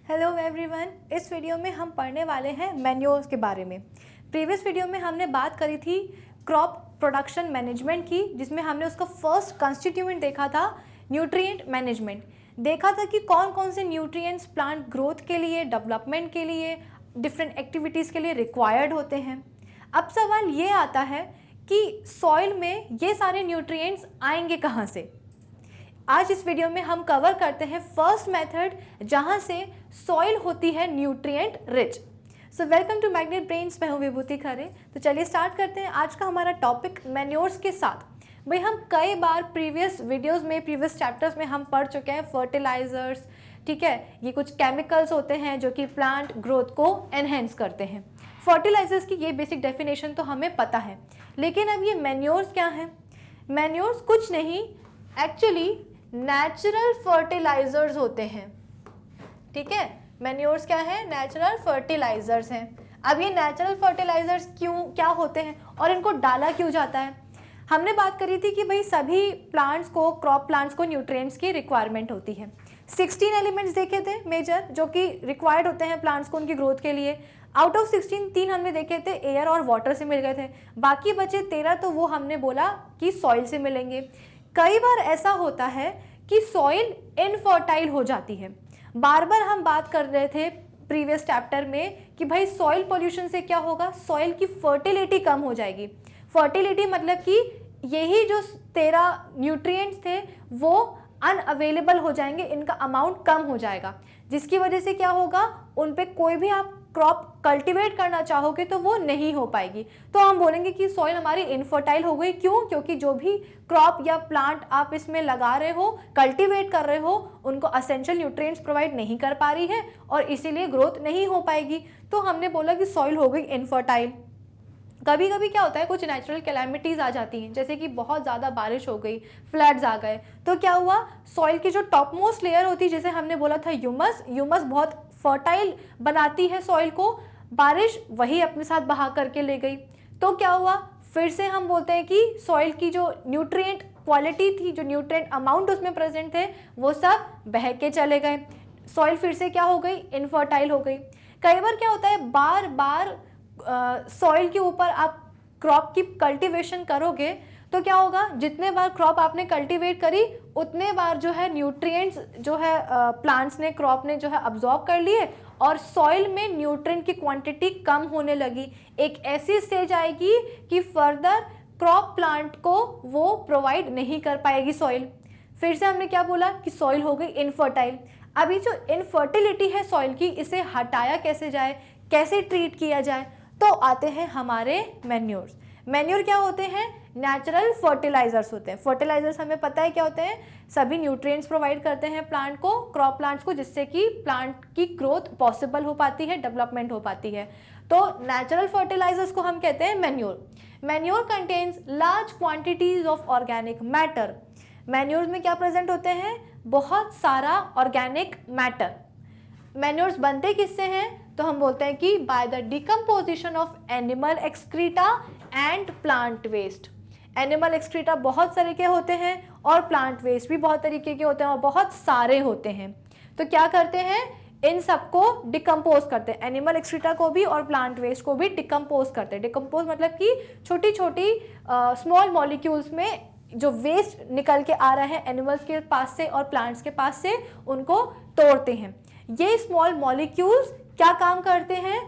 Hello everyone, इस video में हम पढ़ने वाले हैं मैन्योर्स के बारे में। प्रीवियस वीडियो में हमने बात करी थी क्रॉप प्रोडक्शन मैनेजमेंट की, जिसमें हमने उसका फर्स्ट कंस्टिट्यूएंट देखा था न्यूट्रिएंट मैनेजमेंट। देखा था कि कौन कौन से न्यूट्रिएंट्स प्लांट ग्रोथ के लिए, डेवलपमेंट के लिए, डिफरेंट एक्टिविटीज़ के लिए रिक्वायर्ड होते हैं। अब सवाल ये आता है कि सॉइल में ये सारे न्यूट्रिएंट्स आएंगे कहाँ से। आज इस वीडियो में हम कवर करते हैं फर्स्ट मेथड, जहां से सॉइल होती है nutrient rich. So welcome to Magnet Brains, मैं हूं विभूति खरे। तो चलिए स्टार्ट करते हैं आज का हमारा टॉपिक मैन्योर्स के साथ। भाई हम कई बार प्रीवियस वीडियोस में, प्रीवियस चैप्टर्स में हम पढ़ चुके हैं फर्टिलाइजर्स, ठीक है। ये कुछ केमिकल्स होते हैं जो कि प्लांट ग्रोथ को एनहेंस करते हैं। फर्टिलाइजर्स की ये बेसिक डेफिनेशन तो हमें पता है, लेकिन अब ये मैन्योर्स क्या है। मैन्योर्स कुछ नहीं, एक्चुअली नेचुरल फर्टिलाइजर्स होते हैं, ठीक है। मैन्योर्स क्या है? नेचुरल फर्टिलाइजर्स हैं। अब ये नेचुरल फर्टिलाइजर्स क्या होते हैं और इनको डाला क्यों जाता है? हमने बात करी थी कि भाई सभी प्लांट्स को, क्रॉप प्लांट्स को न्यूट्रिएंट्स की रिक्वायरमेंट होती है। 16 एलिमेंट्स देखे थे मेजर, जो कि रिक्वायर्ड होते हैं प्लांट्स को उनकी ग्रोथ के लिए। आउट ऑफ 16 3 हमने देखे थे एयर और वाटर से मिल गए थे, बाकी बचे 13 तो वो हमने बोला कि सॉइल से मिलेंगे। कई बार ऐसा होता है कि सॉइल इनफर्टाइल हो जाती है। बार बार हम बात कर रहे थे प्रीवियस चैप्टर में कि भाई सॉइल पोल्यूशन से क्या होगा, सॉइल की फर्टिलिटी कम हो जाएगी। फर्टिलिटी मतलब कि यही जो 13 न्यूट्रिएंट्स थे वो अनअवेलेबल हो जाएंगे, इनका अमाउंट कम हो जाएगा, जिसकी वजह से क्या होगा, उन पे कोई भी आप क्रॉप कल्टीवेट करना चाहोगे तो वो नहीं हो पाएगी। तो हम बोलेंगे कि सॉइल हमारी इनफर्टाइल हो गई। क्यों? क्योंकि जो भी क्रॉप या प्लांट आप इसमें लगा रहे हो, कल्टीवेट कर रहे हो, उनको एसेंशियल न्यूट्रिएंट्स प्रोवाइड नहीं कर पा रही है और इसीलिए ग्रोथ नहीं हो पाएगी। तो हमने बोला कि सॉइल हो गई इनफर्टाइल। कभी कभी क्या होता है, कुछ नेचुरल कैलामिटीज़ आ जाती हैं, जैसे कि बहुत ज़्यादा बारिश हो गई, फ्लड्स आ गए, तो क्या हुआ, सॉइल की जो टॉप मोस्ट लेयर होती है, जैसे हमने बोला था ह्यूमस बहुत फर्टाइल बनाती है सॉइल को, बारिश वही अपने साथ बहा करके ले गई। तो क्या हुआ, फिर से हम बोलते हैं कि सॉइल की जो न्यूट्रिएंट क्वालिटी थी, जो न्यूट्रिएंट अमाउंट उसमें प्रेजेंट थे, वो सब बह के चले गए। सॉइल फिर से क्या हो गई, इनफर्टाइल हो गई। कई बार क्या होता है, बार बार सॉइल के ऊपर आप क्रॉप की कल्टीवेशन करोगे तो क्या होगा, जितने बार क्रॉप आपने कल्टीवेट करी उतने बार जो है न्यूट्रिएंट्स जो है प्लांट्स ने, क्रॉप ने जो है अब्जॉर्ब कर लिए और सॉइल में न्यूट्रिएंट की क्वांटिटी कम होने लगी। एक ऐसी स्टेज आएगी कि फर्दर क्रॉप प्लांट को वो प्रोवाइड नहीं कर पाएगी सॉइल। फिर से हमने क्या बोला कि सॉइल हो गई इनफर्टाइल। अभी जो इनफर्टिलिटी है सॉइल की, इसे हटाया कैसे जाए, कैसे ट्रीट किया जाए, तो आते हैं हमारे मैन्योर्स। मैन्योर क्या होते हैं? नेचुरल फर्टिलाइजर्स होते हैं। फर्टिलाइजर्स हमें पता है क्या होते हैं, सभी न्यूट्रिएंट्स प्रोवाइड करते हैं प्लांट को, क्रॉप प्लांट्स को, जिससे कि प्लांट की ग्रोथ पॉसिबल हो पाती है, डेवलपमेंट हो पाती है। तो नेचुरल फर्टिलाइजर्स को हम कहते हैं manure. Manure contains large quantities of organic matter. Manures में क्या प्रेजेंट होते हैं? बहुत सारा ऑर्गेनिक मैटर। मैन्योर्स बनते किससे हैं? तो हम बोलते हैं कि by the decomposition of animal excreta and plant waste. Animal excreta बहुत तरीके के होते हैं और प्लांट वेस्ट भी बहुत तरीके के होते हैं और बहुत सारे होते हैं। तो क्या करते हैं, इन सबको डिकम्पोज करते हैं, एनिमल एक्सक्रीटा को भी और प्लांट वेस्ट को भी डिकम्पोज करते हैं। डिकम्पोज मतलब कि छोटी छोटी स्मॉल मॉलिक्यूल्स में जो वेस्ट निकल के आ रहा है एनिमल्स के पास से और प्लांट्स के पास से, उनको तोड़ते हैं। ये स्मॉल मॉलिक्यूल्स क्या काम करते हैं?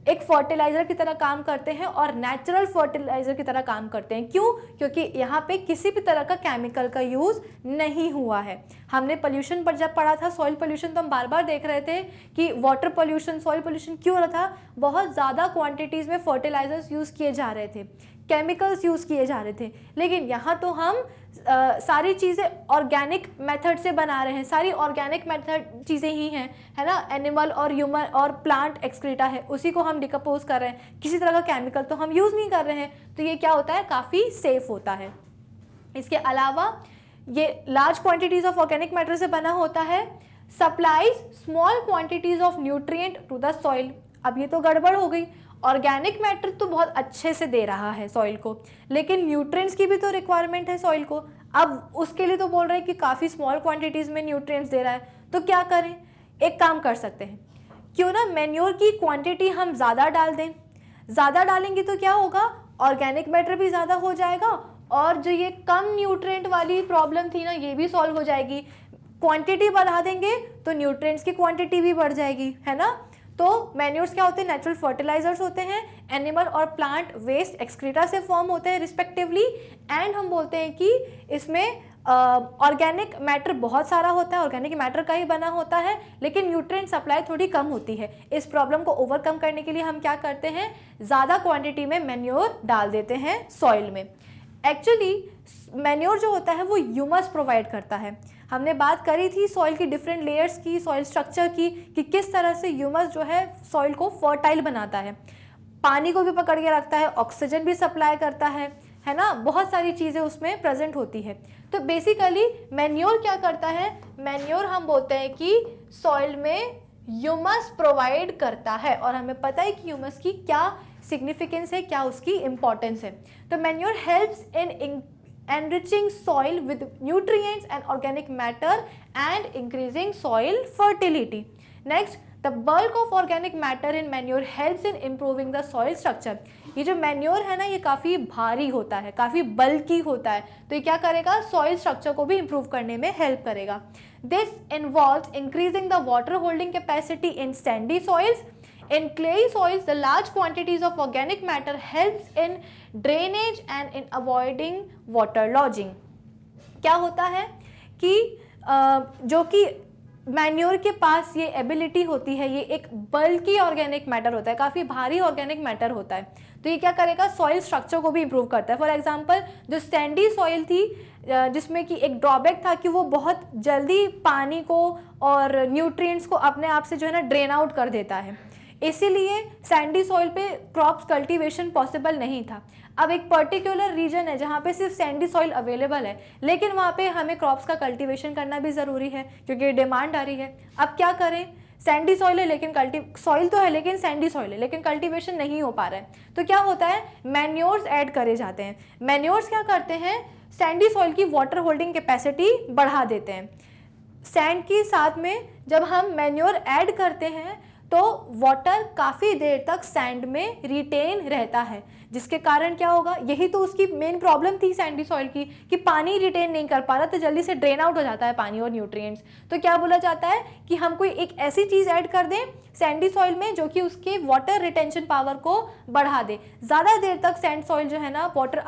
एक फर्टिलाइजर की तरह काम करते हैं और नेचुरल फर्टिलाइजर की तरह काम करते हैं। क्यों? क्योंकि यहाँ पे किसी भी तरह का केमिकल का यूज नहीं हुआ है। हमने पोल्यूशन पर जब पढ़ा था, सॉइल पोल्यूशन, तो हम बार बार देख रहे थे कि वाटर पोल्यूशन, सॉइल पोल्यूशन क्यों हो रहा था, बहुत ज़्यादा क्वांटिटीज़ में फर्टिलाइजर्स यूज़ किए जा रहे थे, केमिकल्स यूज़ किए जा रहे थे। लेकिन यहाँ तो हम सारी चीज़ें ऑर्गेनिक मेथड से बना रहे हैं, सारी ऑर्गेनिक मेथड चीज़ें ही हैं, है ना। एनिमल और ह्यूमन और प्लांट एक्सक्रीटा है, उसी को हम डिकम्पोज कर रहे हैं, किसी तरह का केमिकल तो हम यूज़ नहीं कर रहे हैं। तो ये क्या होता है, काफ़ी सेफ होता है। इसके अलावा ये large quantities of organic matter से बना होता है, supplies small quantities of nutrient to the soil. अब ये तो गड़बड़ हो गई, ऑर्गेनिक मैटर तो बहुत अच्छे से दे रहा है सॉइल को, लेकिन न्यूट्रिएंट्स की भी तो रिक्वायरमेंट है सॉइल को। अब उसके लिए तो बोल रहे हैं कि काफ़ी स्मॉल क्वांटिटीज़ में न्यूट्रिएंट्स दे रहा है, तो क्या करें? एक काम कर सकते हैं, क्यों ना मैन्योर की क्वांटिटी हम ज़्यादा डाल दें। ज़्यादा डालेंगे तो क्या होगा, ऑर्गेनिक मैटर भी ज़्यादा हो जाएगा और जो ये कम न्यूट्रिएंट वाली प्रॉब्लम थी ना, ये भी सॉल्व हो जाएगी। क्वांटिटी बढ़ा देंगे तो न्यूट्रिएंट्स की क्वांटिटी भी बढ़ जाएगी, है ना। तो मैन्योर्स क्या होते हैं, नेचुरल फर्टिलाइजर्स होते हैं, एनिमल और प्लांट वेस्ट एक्सक्रीटा से फॉर्म होते हैं रिस्पेक्टिवली। एंड हम बोलते हैं कि इसमें ऑर्गेनिक मैटर बहुत सारा होता है, ऑर्गेनिक मैटर का ही बना होता है, लेकिन न्यूट्रिएंट सप्लाई थोड़ी कम होती है। इस प्रॉब्लम को ओवरकम करने के लिए हम क्या करते हैं, ज़्यादा क्वांटिटी में मैन्योर डाल देते हैं सॉइल में। एक्चुअली मैन्योर जो होता है वो ह्यूमस प्रोवाइड करता है। हमने बात करी थी सॉइल की डिफरेंट लेयर्स की, सॉइल स्ट्रक्चर की, कि किस तरह से ह्यूमस जो है सॉइल को फर्टाइल बनाता है, पानी को भी पकड़ के रखता है, ऑक्सीजन भी सप्लाई करता है ना, बहुत सारी चीज़ें उसमें प्रेजेंट होती है। तो बेसिकली मैन्योर क्या करता है, मैन्योर हम बोलते हैं कि सॉइल में ह्यूमस प्रोवाइड करता है, और हमें पता है कि ह्यूमस की क्या सिग्निफिकेंस है, क्या उसकी इंपॉर्टेंस है। तो manure helps in enriching soil with nutrients and organic matter and increasing soil fertility. Next, the bulk of organic matter in manure helps in improving the soil structure. ये जो manure है ना, ये काफ़ी भारी होता है, काफ़ी बल्की होता है, तो ये क्या करेगा, सॉइल स्ट्रक्चर को भी इंप्रूव करने में हेल्प करेगा। This involves increasing the water holding capacity in Sandy soils. In clay soils, the large quantities of organic matter helps in drainage and in avoiding water lodging. क्या होता है कि जो कि मैन्योर के पास ये एबिलिटी होती है, ये एक बल्की ऑर्गेनिक मैटर होता है, काफ़ी भारी ऑर्गेनिक मैटर होता है, तो ये क्या करेगा, सॉइल स्ट्रक्चर को भी इंप्रूव करता है। फॉर एग्जांपल जो सैंडी सॉइल थी, जिसमें कि एक ड्रॉबैक था कि वो बहुत जल्दी पानी को और न्यूट्रिएंट्स को अपने आप से जो है ना ड्रेन आउट कर देता है, इसीलिए सैंडी सॉइल पे क्रॉप्स कल्टीवेशन पॉसिबल नहीं था। अब एक पर्टिकुलर रीजन है जहाँ पे सिर्फ सैंडी सॉइल अवेलेबल है, लेकिन वहाँ पे हमें क्रॉप्स का कल्टीवेशन करना भी ज़रूरी है क्योंकि डिमांड आ रही है। अब क्या करें, सैंडी सॉइल है लेकिन सॉइल तो है लेकिन सैंडी सॉइल है, लेकिन कल्टीवेशन नहीं हो पा रहा है, तो क्या होता है, मैन्योर्स ऐड करे जाते हैं। मैन्योर्स क्या करते हैं, सैंडी सॉइल की वाटर होल्डिंग कैपेसिटी बढ़ा देते हैं। सैंड के साथ में जब हम मैन्योर ऐड करते हैं तो वाटर काफ़ी देर तक सैंड में रिटेन रहता है, जिसके कारण क्या होगा, यही तो उसकी मेन प्रॉब्लम थी सैंडी सॉइल की, कि पानी रिटेन नहीं कर पा रहा, तो जल्दी से ड्रेन आउट हो जाता है पानी और न्यूट्रिएंट्स। तो क्या बोला जाता है कि हम कोई एक ऐसी चीज़ ऐड कर दें सैंडी सॉइल में जो कि उसके वाटर रिटेंशन पावर को बढ़ा दे, ज़्यादा देर तक सैंड सॉइल जो है ना वाटर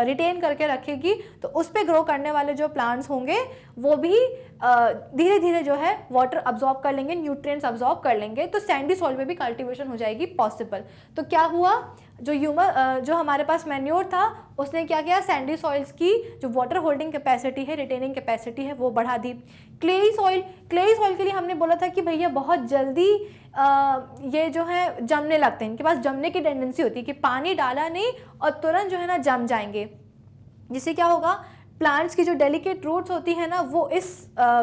रिटेन करके रखेगी, तो उस पर ग्रो करने वाले जो प्लांट्स होंगे वो भी धीरे धीरे जो है वाटर अब्जॉर्ब कर लेंगे, न्यूट्रिएंट्स अब्जॉर्ब कर लेंगे, तो सैंडी सॉइल में भी कल्टीवेशन हो जाएगी पॉसिबल। तो क्या हुआ, जो हमारे पास मैन्योर था उसने क्या किया, सैंडी सॉइल्स की जो वाटर होल्डिंग कैपेसिटी है, रिटेनिंग कैपेसिटी है, वो बढ़ा दी। क्लेई सॉइल के लिए हमने बोला था कि भैया बहुत जल्दी ये जो है जमने लगते हैं, इनके पास जमने की टेंडेंसी होती है कि पानी डाला नहीं और तुरंत जो है ना जम जाएंगे, जिससे क्या होगा, प्लांट्स की जो डेलिकेट रूट्स होती है ना वो इस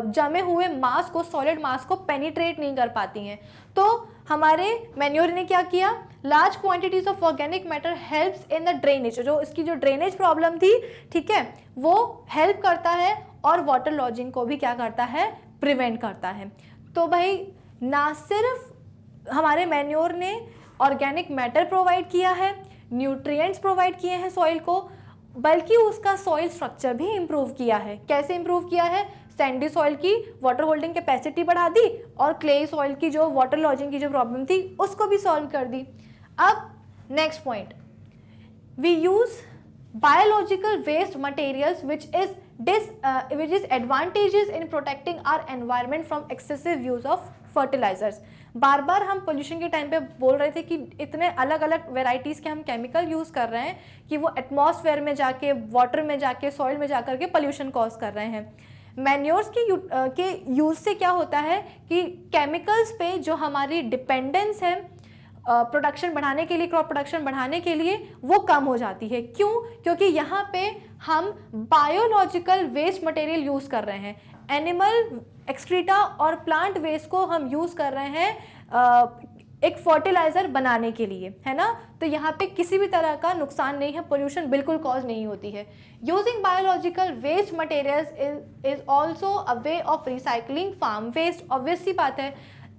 जमे हुए मास को, सॉलिड मास को पेनिट्रेट नहीं कर पाती हैं। तो हमारे मैन्योर ने क्या किया, large quantities of organic matter helps in the drainage, जो इसकी जो ड्रेनेज प्रॉब्लम थी, ठीक है, वो हेल्प करता है और वाटर लॉजिंग को भी क्या करता है, प्रिवेंट करता है। तो भाई ना सिर्फ हमारे मैन्योर ने ऑर्गेनिक मैटर प्रोवाइड किया है, न्यूट्रिएंट्स प्रोवाइड किए हैं सॉइल को, बल्कि उसका सॉइल स्ट्रक्चर भी इम्प्रूव किया है। कैसे इम्प्रूव किया है, सैंडी सॉइल की वाटर होल्डिंग कैपेसिटी बढ़ा दी और क्ले सॉइल की जो वाटर लॉजिंग की जो प्रॉब्लम थी उसको भी सॉल्व कर दी। अब next point, we use biological waste materials which is advantageous in protecting our environment from excessive use of fertilizers। बार बार हम पोल्यूशन के टाइम पे बोल रहे थे कि इतने अलग अलग वेराइटीज़ के हम केमिकल यूज़ कर रहे हैं कि वो एटमॉस्फेयर में जाके, वाटर में जाके, सॉइल में जाकर के पोल्यूशन कॉज कर रहे हैं। मैन्योर्स के यूज़ से क्या होता है कि केमिकल्स पे जो हमारी डिपेंडेंस है प्रोडक्शन बढ़ाने के लिए, क्रॉप प्रोडक्शन बढ़ाने के लिए, वो कम हो जाती है। क्यों? क्योंकि यहाँ पे हम बायोलॉजिकल वेस्ट मटेरियल यूज़ कर रहे हैं, एनिमल एक्सक्रीटा और प्लांट वेस्ट को हम यूज़ कर रहे हैं एक फर्टिलाइजर बनाने के लिए, है ना। तो यहाँ पे किसी भी तरह का नुकसान नहीं है, पोल्यूशन बिल्कुल कॉज नहीं होती है। Using biological waste materials is also a way of recycling farm waste. Obvious सी बात है,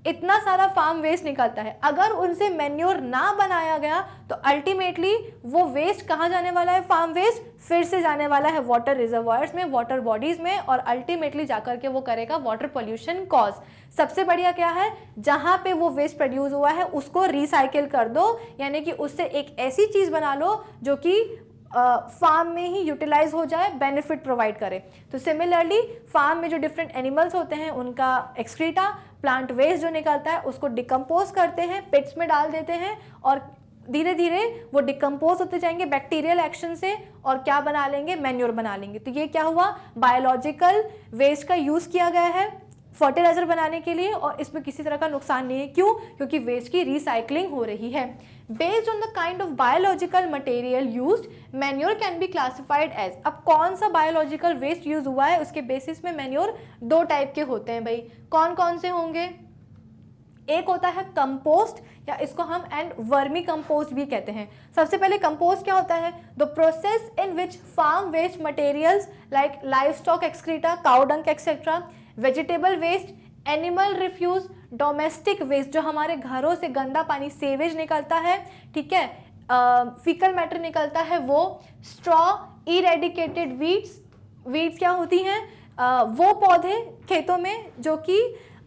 इतना सारा फार्म वेस्ट निकलता है, अगर उनसे मैन्योर ना बनाया गया तो अल्टीमेटली वो वेस्ट कहाँ जाने वाला है, फार्म वेस्ट फिर से जाने वाला है वाटर रिजर्वायर्स में, वाटर बॉडीज में, और अल्टीमेटली जाकर के वो करेगा वाटर पोल्यूशन कॉज। सबसे बढ़िया क्या है, जहाँ पे वो वेस्ट प्रोड्यूस हुआ है उसको रिसाइकिल कर दो, यानी कि उससे एक ऐसी चीज़ बना लो जो कि फार्म में ही यूटिलाइज हो जाए, बेनिफिट प्रोवाइड करे। तो सिमिलरली फार्म में जो डिफरेंट एनिमल्स होते हैं उनका एक्सक्रीटा, प्लांट वेस्ट जो निकलता है उसको डिकम्पोज करते हैं, पिट्स में डाल देते हैं, और धीरे धीरे वो डिकम्पोज होते जाएंगे बैक्टीरियल एक्शन से, और क्या बना लेंगे, मैन्योर बना लेंगे। तो ये क्या हुआ, बायोलॉजिकल वेस्ट का यूज़ किया गया है फर्टिलाइजर बनाने के लिए, और इसमें किसी तरह का नुकसान नहीं है। क्यों, क्योंकि वेस्ट की रिसाइकलिंग हो रही है। Based on the kind of biological material used, manure can be classified as. अब कौन सा बायोलॉजिकल वेस्ट यूज हुआ है उसके बेसिस में मैन्योर दो टाइप के होते हैं भाई। कौन कौन से होंगे, एक होता है कंपोस्ट, या इसको हम एंड वर्मी कंपोस्ट भी कहते हैं। सबसे पहले कंपोस्ट क्या होता है, the process in which farm waste materials like livestock excreta, cow dung etcetera, vegetable waste, animal refuse, domestic waste जो हमारे घरों से गंदा पानी सेवेज निकलता है, ठीक है, फीकल मैटर निकलता है वो, स्ट्रॉ, इरेडिकेटेड वीड्स, वीड्स क्या होती हैं, वो पौधे खेतों में जो कि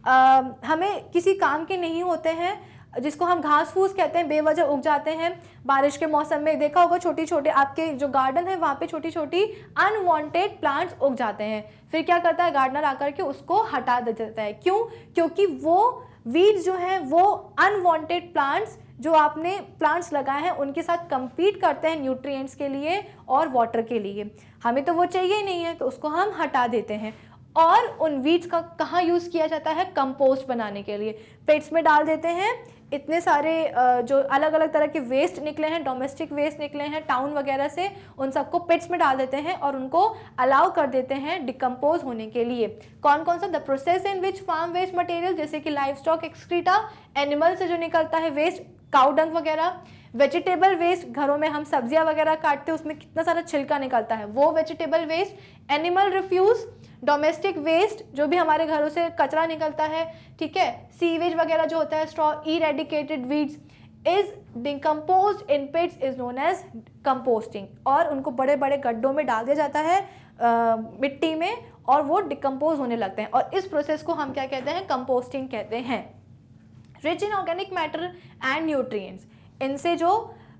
हमें किसी काम के नहीं होते हैं, जिसको हम घास फूस कहते हैं, बेवजह उग जाते हैं बारिश के मौसम में। देखा होगा छोटी छोटे आपके जो गार्डन है वहाँ पे छोटी छोटी अनवांटेड प्लांट्स उग जाते हैं, फिर क्या करता है गार्डनर आकर के उसको हटा देता है। क्यों, क्योंकि वो वीड्स जो हैं वो अनवांटेड प्लांट्स जो आपने प्लांट्स लगाए हैं उनके साथ compete करते हैं न्यूट्रिएंट्स के लिए और वाटर के लिए, हमें तो वो चाहिए ही नहीं है, तो उसको हम हटा देते हैं। और उन वीड्स का कहाँ यूज़ किया जाता है, कंपोस्ट बनाने के लिए, पेट्स में डाल देते हैं। इतने सारे जो अलग अलग तरह के वेस्ट निकले हैं, डोमेस्टिक वेस्ट निकले हैं टाउन वगैरह से, उन सबको पिट्स में डाल देते हैं और उनको अलाउ कर देते हैं डिकम्पोज होने के लिए। कौन कौन सा, the process in which farm waste material जैसे कि लाइव स्टॉक एक्सक्रीटा, एनिमल से जो निकलता है वेस्ट, काउ डंग वगैरह, वेजिटेबल वेस्ट, घरों में हम सब्जियां वगैरह काटते हैं उसमें कितना सारा छिलका निकलता है वो vegetable waste, animal refuse, domestic waste जो भी हमारे घरों से कचरा निकलता है, ठीक है, सीवेज वगैरह जो होता है, straw, eradicated weeds is decomposed in pits is known as composting, और उनको बड़े बड़े गड्ढों में डाल दिया जाता है मिट्टी में, और वो डिकम्पोज होने लगते हैं, और इस प्रोसेस को हम क्या कहते हैं, कंपोस्टिंग कहते हैं। Rich in organic matter and nutrients, इनसे जो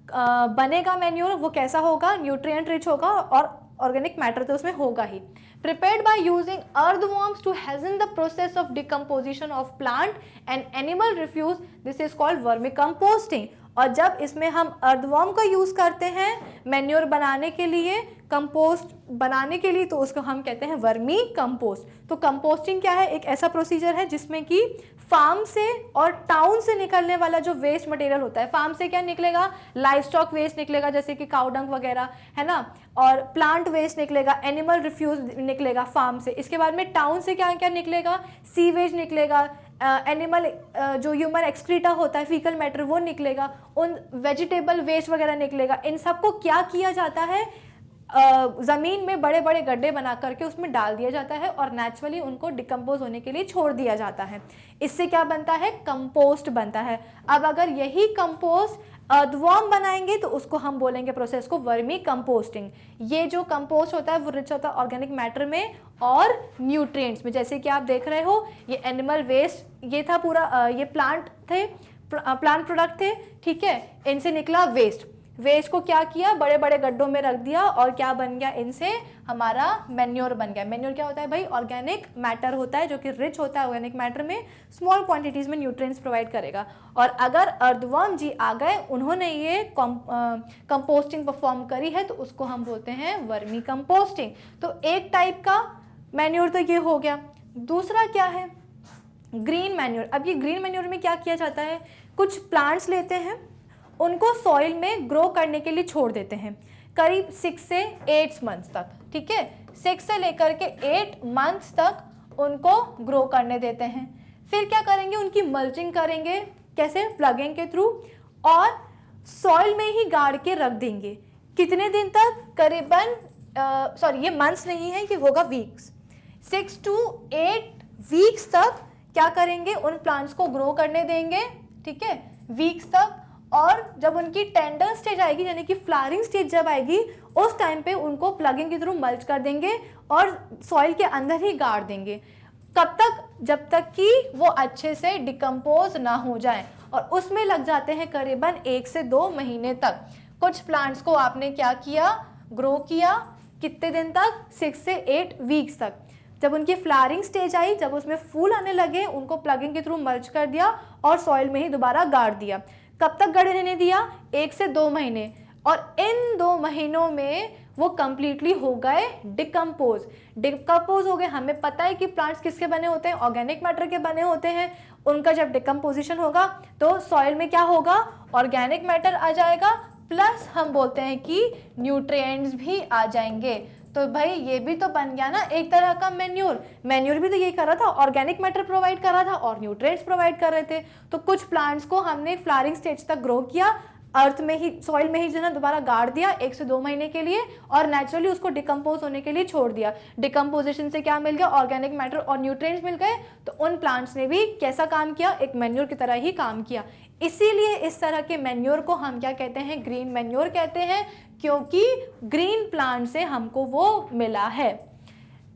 बनेगा मैन्योर वो कैसा होगा, न्यूट्रिएंट रिच होगा, और ऑर्गेनिक मैटर तो उसमें होगा ही। Prepared by using earthworms to hasten the process of decomposition of plant and animal refuse, this is called vermicomposting। और जब इसमें हम अर्थवॉर्म का यूज़ करते हैं मैन्योर बनाने के लिए, कंपोस्ट बनाने के लिए, तो उसको हम कहते हैं वर्मी कंपोस्ट। तो कंपोस्टिंग क्या है, एक ऐसा प्रोसीजर है जिसमें कि फार्म से और टाउन से निकलने वाला जो वेस्ट मटेरियल होता है, फार्म से क्या निकलेगा, लाइव स्टॉक वेस्ट निकलेगा जैसे कि काउ डंग वगैरह, है ना, और प्लांट वेस्ट निकलेगा, एनिमल रिफ्यूज निकलेगा फार्म से। इसके बाद में टाउन से क्या क्या निकलेगा, सीवेज निकलेगा, एनिमल जो ह्यूमन एक्सक्रीटा होता है, फीकल मैटर वो निकलेगा, उन वेजिटेबल वेस्ट वगैरह निकलेगा। इन सबको क्या किया जाता है, ज़मीन में बड़े बड़े गड्ढे बना करके उसमें डाल दिया जाता है और नेचुरली उनको डिकम्पोज होने के लिए छोड़ दिया जाता है। इससे क्या बनता है, कंपोस्ट बनता है। अब अगर यही कंपोस्ट अर्थवॉर्म बनाएंगे तो उसको हम बोलेंगे प्रोसेस को वर्मी कंपोस्टिंग। ये जो कंपोस्ट होता है वो रिच होता है ऑर्गेनिक मैटर में और न्यूट्रिएंट्स में। जैसे कि आप देख रहे हो ये एनिमल वेस्ट, ये था पूरा, ये प्लांट थे, प्लांट प्रोडक्ट थे, ठीक है, इनसे निकला वेस्ट, वेस्ट को क्या किया, बड़े बड़े गड्ढों में रख दिया और क्या बन गया, इनसे हमारा मैन्योर बन गया। मैन्योर क्या होता है भाई, ऑर्गेनिक मैटर होता है जो कि रिच होता है ऑर्गेनिक मैटर में, स्मॉल क्वांटिटीज में न्यूट्रिएंट्स प्रोवाइड करेगा। और अगर अर्थवॉर्म जी आ गए, उन्होंने ये कंपोस्टिंग परफॉर्म करी है, तो उसको हम बोलते हैं वर्मी कंपोस्टिंग। तो एक टाइप का मैन्योर तो ये हो गया। दूसरा क्या है, ग्रीन मैन्योर। अब ये ग्रीन मैन्योर में क्या किया जाता है, कुछ प्लांट्स लेते हैं, उनको सॉइल में ग्रो करने के लिए छोड़ देते हैं करीब 6 से 8 मंथ्स तक, ठीक है, 6 से लेकर के 8 मंथ्स तक उनको ग्रो करने देते हैं। फिर क्या करेंगे, उनकी मल्चिंग करेंगे, कैसे? प्लगिंग के थ्रू, और सॉइल में ही गाड़ के रख देंगे। कितने दिन तक? करीबन ये मंथ्स नहीं है, ये होगा वीक्स, 6 to 8 वीक्स तक क्या करेंगे? उन प्लांट्स को ग्रो करने देंगे, ठीक है, वीक्स तक। और जब उनकी टेंडर स्टेज आएगी, यानी कि फ्लावरिंग स्टेज जब आएगी, उस टाइम पे उनको प्लगिंग के थ्रू मल्च कर देंगे और सॉइल के अंदर ही गाड़ देंगे। कब तक? जब तक कि वो अच्छे से डिकम्पोज ना हो जाए, और उसमें लग जाते हैं करीबन 1 से 2 महीने तक। कुछ प्लांट्स को आपने क्या किया? ग्रो किया। कितने दिन तक? 6 से 8 वीक्स तक। जब उनकी फ्लावरिंग स्टेज आई, जब उसमें फूल आने लगे, उनको प्लगिंग के थ्रू मल्च कर दिया और सॉइल में ही दोबारा गाड़ दिया। कब तक गड़े रहने दिया? 1 से 2 महीने। और इन 2 महीनों में वो कंप्लीटली हो गए डिकम्पोज। डिकम्पोज हो गए। हमें पता है कि प्लांट्स किसके बने होते हैं? ऑर्गेनिक मैटर के बने होते हैं। उनका जब डिकम्पोजिशन होगा तो सॉइल में क्या होगा? ऑर्गेनिक मैटर आ जाएगा, प्लस हम बोलते हैं कि न्यूट्रिएंट्स भी आ जाएंगे। तो भाई ये भी तो बन गया ना एक तरह का मैन्योर। मैन्योर भी तो यही कर रहा था, ऑर्गेनिक मैटर प्रोवाइड कर रहा था और न्यूट्रिएंट्स प्रोवाइड कर रहे थे। तो कुछ प्लांट्स को हमने फ्लावरिंग स्टेज तक ग्रो किया, अर्थ में ही, सॉइल में ही जो है दोबारा गाड़ दिया 1 से 2 महीने के लिए, और नेचुरली उसको डिकम्पोज होने के लिए छोड़ दिया। डिकम्पोजिशन से क्या मिल गया? ऑर्गेनिक मैटर और न्यूट्रिएंट्स मिल गए। तो उन प्लांट्स ने भी कैसा काम किया? एक मैन्योर की तरह ही काम किया। इसीलिए इस तरह के मैन्योर को हम क्या कहते हैं? ग्रीन मैन्योर कहते हैं, क्योंकि ग्रीन प्लांट से हमको वो मिला है।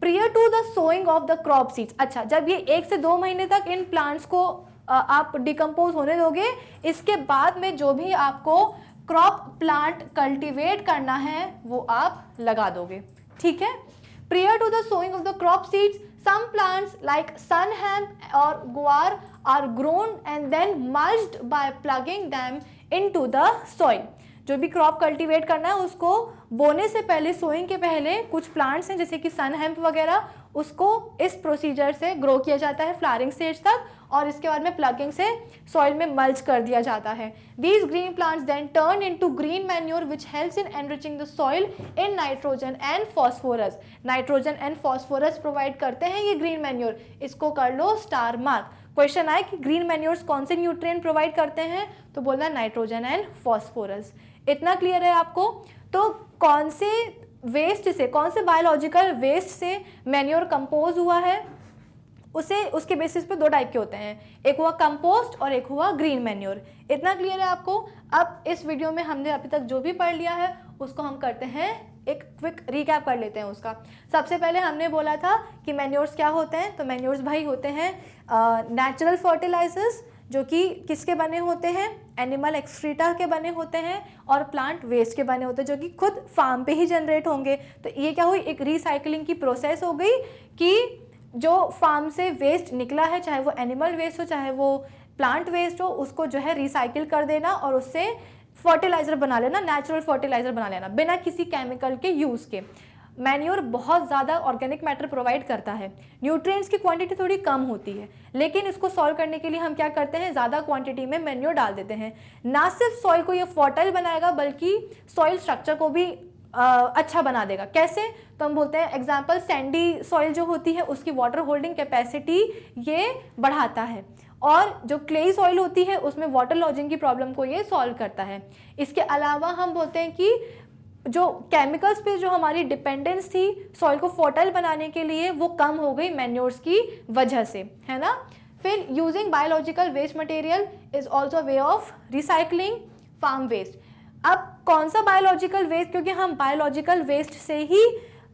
Prior to the sowing of the crop seeds. अच्छा, जब ये 1 से 2 महीने तक इन प्लांट्स को आप डिकम्पोज होने दोगे, इसके बाद में जो भी आपको क्रॉप प्लांट कल्टीवेट करना है वो आप लगा दोगे, ठीक है। Prior to the sowing of the crop seeds, some plants like sun hemp or guar are grown and then mulched by plugging them into the soil। जो भी क्रॉप कल्टीवेट करना है उसको बोने से पहले, सोइंग के पहले, कुछ प्लांट्स हैं जैसे कि सन हेम्प वगैरह, उसको इस प्रोसीजर से ग्रो किया जाता है फ्लावरिंग स्टेज तक, और इसके बाद में प्लगिंग से सॉइल में मल्च कर दिया जाता है। These green plants then turn into green manure which helps in enriching the soil in nitrogen and phosphorus. Nitrogen and phosphorus provide करते हैं ये ग्रीन मैन्योर। इसको कर लो स्टार मार्क। क्वेश्चन आए कि ग्रीन मैन्योर्स कौन से न्यूट्रिएंट प्रोवाइड करते हैं, तो बोलना नाइट्रोजन एंड फॉस्फोरस। इतना क्लियर है आपको? तो कौन से वेस्ट से, कौन से बायोलॉजिकल वेस्ट से मैन्योर कंपोज हुआ है, उसे उसके बेसिस पे 2 टाइप के होते हैं, एक हुआ कंपोस्ट और एक हुआ ग्रीन मैन्योर। इतना क्लियर है आपको? अब इस वीडियो में हमने अभी तक जो भी पढ़ लिया है उसको हम करते हैं एक क्विक रिकैप कर लेते हैं उसका। सबसे पहले हमने बोला था कि मैन्योर्स क्या होते हैं, तो मैन्योर्स भाई होते हैं नेचुरल फर्टिलाइजर्स, जो कि किसके बने होते हैं? एनिमल एक्सक्रीटा के बने होते हैं और प्लांट वेस्ट के बने होते हैं, जो कि खुद फार्म पे ही जनरेट होंगे। तो ये क्या हुई? एक रिसाइकलिंग की प्रोसेस हो गई कि जो फार्म से वेस्ट निकला है, चाहे वो एनिमल वेस्ट हो चाहे वो प्लांट वेस्ट हो, उसको जो है रिसाइकिल कर देना और उससे फर्टिलाइजर बना लेना, नेचुरल फर्टिलाइजर बना लेना बिना किसी केमिकल के यूज़ के। मैन्योर बहुत ज़्यादा ऑर्गेनिक मैटर प्रोवाइड करता है, न्यूट्रिएंट्स की क्वांटिटी थोड़ी कम होती है, लेकिन इसको सॉल्व करने के लिए हम क्या करते हैं? ज़्यादा क्वांटिटी में मैन्योर डाल देते हैं। ना सिर्फ सॉइल को ये फर्टाइल बनाएगा बल्कि सॉइल स्ट्रक्चर को भी अच्छा बना देगा। कैसे? तो हम बोलते हैं एग्जाम्पल, सैंडी सॉइल जो होती है उसकी वाटर होल्डिंग कैपेसिटी ये बढ़ाता है, और जो क्लेई सॉइल होती है उसमें वाटर लॉजिंग की प्रॉब्लम को ये सॉल्व करता है। इसके अलावा हम बोलते हैं कि जो केमिकल्स पे जो हमारी डिपेंडेंस थी सॉइल को फर्टाइल बनाने के लिए, वो कम हो गई मैन्योर्स की वजह से, है ना। फिर using biological waste material is also way of recycling farm waste. अब कौन सा बायोलॉजिकल वेस्ट, क्योंकि हम बायोलॉजिकल वेस्ट से ही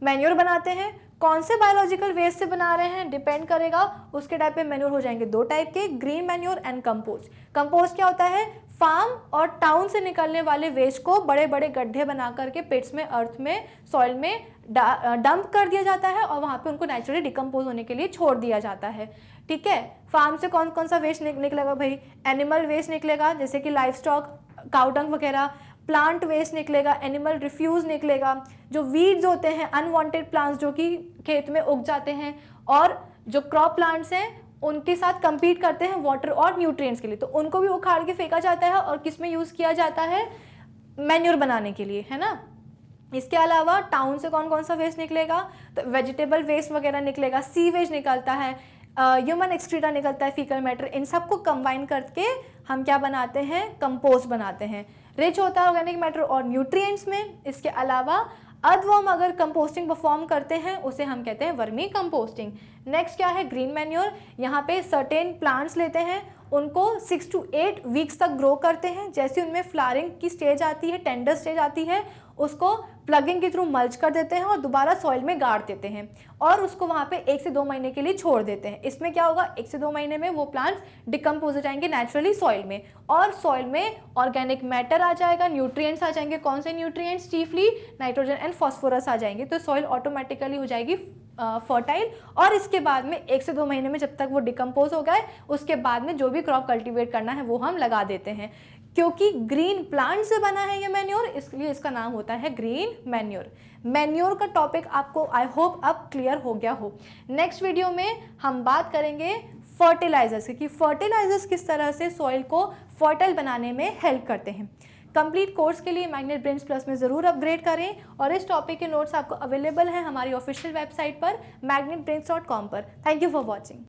मैन्योर बनाते हैं, कौन से बायोलॉजिकल वेस्ट से बना रहे हैं डिपेंड करेगा। उसके टाइप पे मैन्योर हो जाएंगे 2 टाइप के, green manure and compost. Compost क्या होता है? फार्म और टाउन से निकलने वाले वेस्ट को बड़े बड़े गड्ढे बना करके पिट्स में, अर्थ में, सॉइल में डंप कर दिया जाता है और वहाँ पे उनको नेचुरली डिकम्पोज होने के लिए छोड़ दिया जाता है, ठीक है। फार्म से कौन कौन सा वेस्ट निकलेगा भाई? एनिमल वेस्ट निकलेगा जैसे कि लाइफ स्टॉक, काउडंग वगैरह। प्लांट वेस्ट निकलेगा, एनिमल रिफ्यूज़ निकलेगा, जो वीड्स होते हैं, अनवांटेड प्लांट्स जो कि खेत में उग जाते हैं, और जो क्रॉप प्लांट्स हैं उनके साथ compete करते हैं वाटर और न्यूट्रिएंट्स के लिए, तो उनको भी उखाड़ के फेंका जाता है और किस में यूज़ किया जाता है? मैन्योर बनाने के लिए, है ना। इसके अलावा टाउन से कौन कौन सा वेस्ट निकलेगा? तो वेजिटेबल वेस्ट वगैरह निकलेगा, सी वेज निकलता है, ह्यूमन एक्सक्रीटा निकलता है, फीकल मैटर, इन सबको कंबाइन करके हम क्या बनाते हैं, कंपोस्ट बनाते हैं। रिच होता है ऑर्गेनिक मैटर और न्यूट्रिएंट्स में। इसके अलावा अर्थवर्म अगर कंपोस्टिंग परफॉर्म करते हैं उसे हम कहते हैं वर्मी कंपोस्टिंग। नेक्स्ट क्या है, ग्रीन मैन्योर। यहाँ पे सर्टेन प्लांट्स लेते हैं, उनको 6 to 8 वीक्स तक ग्रो करते हैं। जैसे उनमें फ्लावरिंग की स्टेज आती है, टेंडर स्टेज आती है, उसको प्लगिंग के थ्रू मल्च कर देते हैं और दोबारा सॉइल में गाड़ देते हैं और उसको वहाँ पे 1 से 2 महीने के लिए छोड़ देते हैं। इसमें क्या होगा, 1 से 2 महीने में वो प्लांट्स डिकम्पोज हो जाएंगे नेचुरली सॉइल में और सॉइल में ऑर्गेनिक मैटर आ जाएगा, न्यूट्रिएंट्स आ जाएंगे। कौन से nutrients, chiefly nitrogen and phosphorus आ जाएंगे। तो सॉइल ऑटोमेटिकली हो जाएगी फर्टाइल। और इसके बाद में 1 से 2 महीने में जब तक वो डिकम्पोज हो गए उसके बाद में जो भी क्रॉप कल्टीवेट करना है वो हम लगा देते हैं। क्योंकि ग्रीन प्लांट से बना है ये मैन्योर, इसलिए इसका नाम होता है ग्रीन मैन्योर। मैन्योर का टॉपिक आपको आई होप अब क्लियर हो गया हो। नेक्स्ट वीडियो में हम बात करेंगे फर्टिलाइजर्स की, फर्टिलाइजर्स किस तरह से सॉइल को फर्टाइल बनाने में हेल्प करते हैं। कंप्लीट कोर्स के लिए मैग्नेट ब्रेन्स प्लस में ज़रूर अपग्रेड करें और इस टॉपिक के नोट्स आपको अवेलेबल हैं हमारी ऑफिशियल वेबसाइट पर magnetbrains.com पर। Thank you for watching.